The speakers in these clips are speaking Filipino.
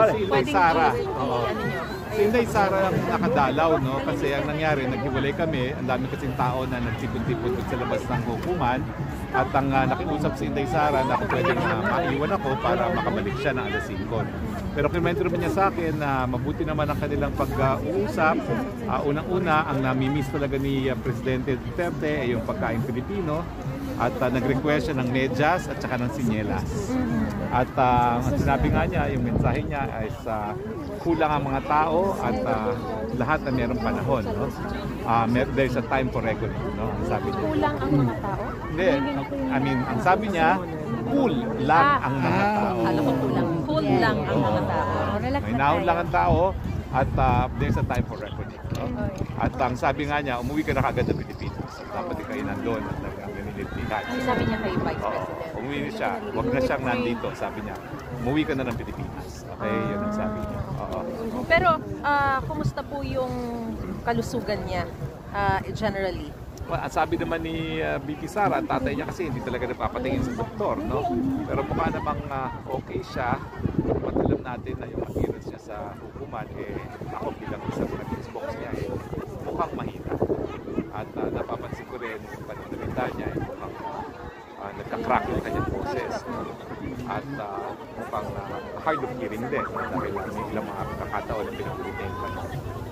si Inday Sara. Si Inday Sara ang nakadalaw, no? Kasi ang nangyari, naghiwalay kami. Ang dami kasing tao na nagtipon-tipon sa labas ng hukuman. At ang nakiusap si Inday Sara na kung pwedeng maiwan ako para makabalik siya ng alas 5. Pero kinuwento naman niya sa akin na mabuti naman ang kanilang pag-uusap. Unang-una, ang namimiss talaga ni Presidente Duterte ay yung pagkain Pilipino. At nag-request siya ng medyas at saka ng sinyelas. At ang sinabi nga niya, yung mensahe niya ay kulang ang mga tao at lahat na mayroong panahon. No? There's a time for reckoning. No? Ang sabi niya. Kulang ang mga tao? Hindi. Ang sabi niya, cool lang ang mga tao. Alam ko kulang. Cool lang ang mga tao. May naon lang ang tao at there's a time for reckoning. No? At ang sabi nga niya, umuwi ka na kagad sa Pilipinas. Dapat di kayo nandun at nag-ganilipihan. Ang sabi niya kay Vice President? Umuwi na siya. Huwag na siyang nandito, sabi niya. Umuwi ka na ng Pilipinas. Okay, yun ang sabi niya. Pero, kumusta po yung kalusugan niya generally? Well, sabi naman ni BP Sara, tatay niya kasi hindi talaga napapatingin sa doktor, no? Pero mukha namang okay siya. At alam natin na yung appearance niya sa hukuman, ako bilang isang nag-Xbox niya, mukhang mahina. At napapansin ko rin yung pananalita niya, mukhang nagka-crack yung kanyang boses. No? At mukhang hard of hearing din dahil may ilang mga kakataon na pinag-retain pa niya.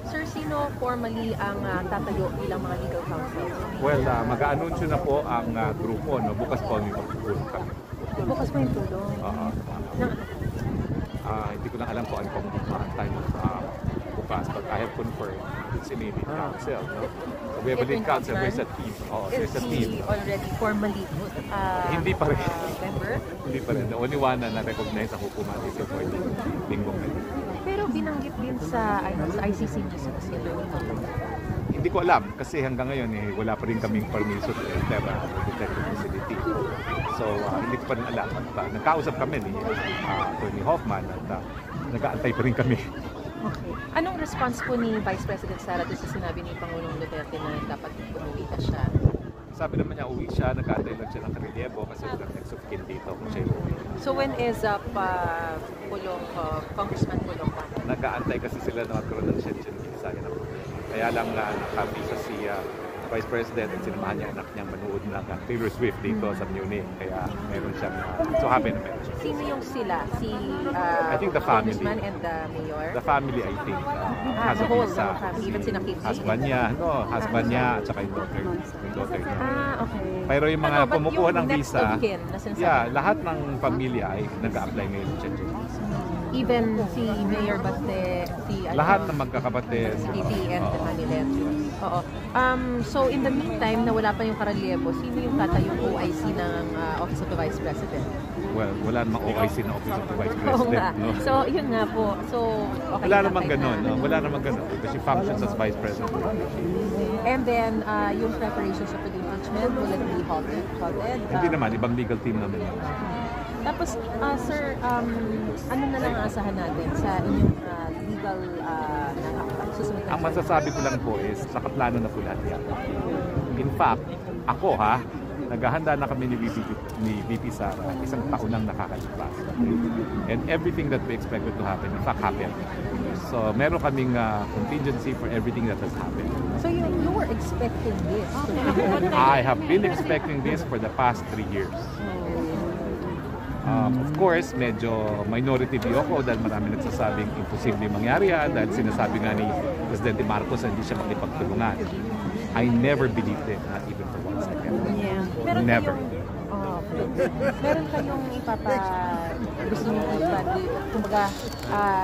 Sir, sino formally ang tatayo bilang mga legal counsel? Well, mag-aanunsyo na po ang grupo. No? Bukas po may magtutulong kami. Bukas po yung tulong? Hindi ko lang alam kung ano pang time bukas. But I have confirmed it's a lead counsel. No? So we have a lead counsel. There's a team. There's a team. Already formally hindi pa rin. member? Hindi pa rin. The only one na na-recognize ang hukuman is yung Bingo Medina. Pero binanggit din sa ICC News kasi doon. Hindi ko alam kasi hanggang ngayon wala pa rin kaming permiso to enter detective facility. So hindi ko pa rin alam. At nagkausap kami ni Attorney Hoffman at nag-aantay pa rin kami. Okay. Anong response po ni Vice President Sara doon sa sinabi ni Pangulong Duterte na dapat umuwi na siya? Sabi naman niya uwi siya, nag-aantay lang siya ng karelyebo kasi walang next of kin dito kung siya uwi. So when is Congressman Pulong pa? Nag-aantay kasi sila na magkaroon ng sensyon sa akin. Kaya lang nakabisa si Vice President at sinamahan niya anak niyang manood ng Taylor Swift dito sa Munich. Kaya meron siyang so happy na meron siya. Sino yung sila? Si I think the family. Congressman and the mayor? The family, I think. The whole family. Even si Nakiti? Husband niya, at saka yung daughter niya. Okay. Pero yung mga kumukuha ng visa, lahat ng pamilya ay nag-a-apply ngayon sa visa. Even si Mayor Baste, lahat ng magkakapatid. Si Titi and the Manilet. Oo. So in the meantime, na wala pa yung karelyebo, sino yung tatayong OIC ng Office of the Vice President? Well, wala namang OIC ng Office of the Vice President. No? So yun nga po. So okay. Wala namang ganun. No? Wala namang ganun. Because she functions as Vice President. And then, yung preparations for the impeachment, will it be halted? Hindi naman. Ibang legal team naman yun. Tapos, sir, ano na lang asahan natin sa inyong legal susunod? Ang masasabi ko lang po is, nakaplano na po lahat yan. In fact, ako naghahanda na kami ni VP Sara, isang taon nang nakakalipas. And everything that we expected to happen, in fact, happened. So, meron kaming contingency for everything that has happened. So, you were expecting this? I have been expecting this for the past 3 years. Of course, medyo minority view ako dahil marami nagsasabing imposible mangyari dahil sinasabi nga ni Presidente Marcos na hindi siya makipagtulungan. I never believed it, not even for 1 second. Yeah. Never. Meron kayong gusto nyo kumbaga,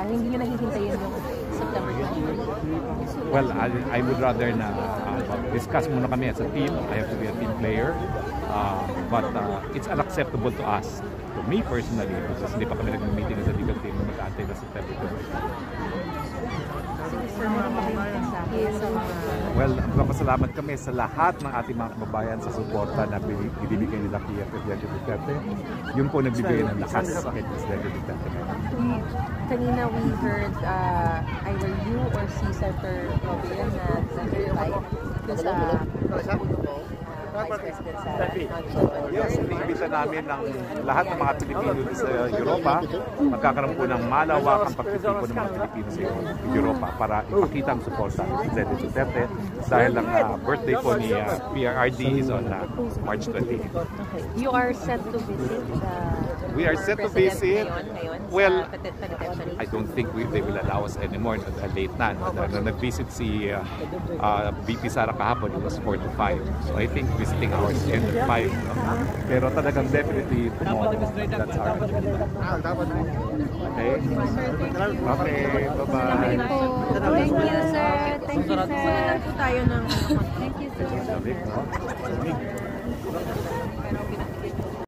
hindi nyo nahihintayin yung September 20? Well, I would rather na discuss muna kami as a team. I have to be a team player. But it's unacceptable to us. To me personally, because hindi pa kami nag-meeting as a legal team na mag-aantay na September 20. Well, magpapasalamat kami sa lahat ng ating mga kababayan sa suporta na binibigay nila kay Presidente Duterte. Yung po nagbigay ng lakas sa Presidente Duterte. Kanina we heard either you or si Senator Robin na nag-reply dun sa Vice President Sara Congressman? Yes, iniimbita namin ng lahat ng mga Pilipino sa Europa. Magkakaroon po ng malawakang pagtitipon ng mga Pilipino sa Europa para ipakita ang suporta ng President Duterte dahil ang birthday po ni PRRD is on March 28. Okay. You are set to visit We are set to visit. ngayon Well, sa penitentiary? I don't think they will allow us anymore. Late na. Nung nag-visit si VP Sara kahapon, it was 4 to 5. So I think visiting hours end at 5. No? Pero talagang definitely tomorrow. That's our Okay? Okay, bye-bye. Thank you, sir. Thank you, sir. Wala po tayo ng Thank you, sir. Sabi, no?